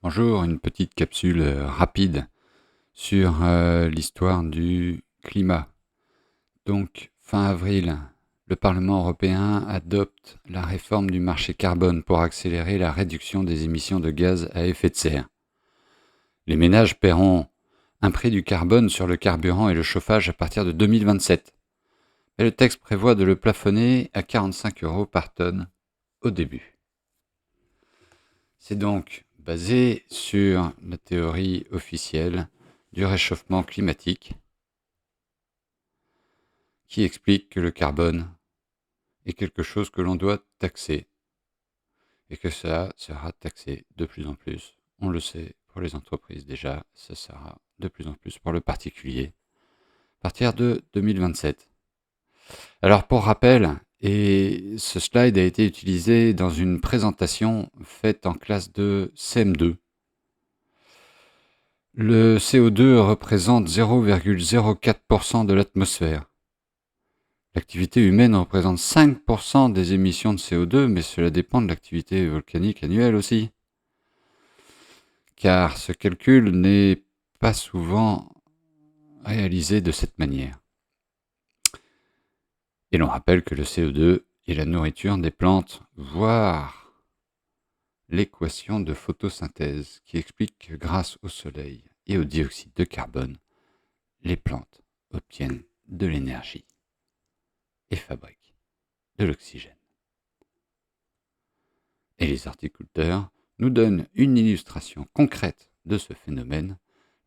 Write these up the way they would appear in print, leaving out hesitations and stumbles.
Bonjour, une petite capsule rapide sur l'histoire du climat. Donc, fin avril, le Parlement européen adopte la réforme du marché carbone pour accélérer la réduction des émissions de gaz à effet de serre. Les ménages paieront un prix du carbone sur le carburant et le chauffage à partir de 2027. Et le texte prévoit de le plafonner à 45 € par tonne au début. C'est donc basé sur la théorie officielle du réchauffement climatique qui explique que le carbone est quelque chose que l'on doit taxer et que ça sera taxé de plus en plus. On le sait pour les entreprises déjà, ça sera de plus en plus pour le particulier à partir de 2027. Alors pour rappel, et ce slide a été utilisé dans une présentation faite en classe de CM2. Le CO2 représente 0,04% de l'atmosphère. L'activité humaine représente 5% des émissions de CO2, mais cela dépend de l'activité volcanique annuelle aussi. Car ce calcul n'est pas souvent réalisé de cette manière. Et l'on rappelle que le CO2 est la nourriture des plantes, voire l'équation de photosynthèse qui explique que grâce au soleil et au dioxyde de carbone, les plantes obtiennent de l'énergie et fabriquent de l'oxygène. Et les horticulteurs nous donnent une illustration concrète de ce phénomène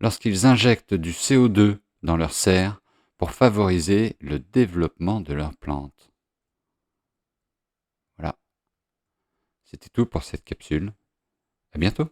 lorsqu'ils injectent du CO2 dans leurs serres pour favoriser le développement de leurs plantes. Voilà, c'était tout pour cette capsule. À bientôt.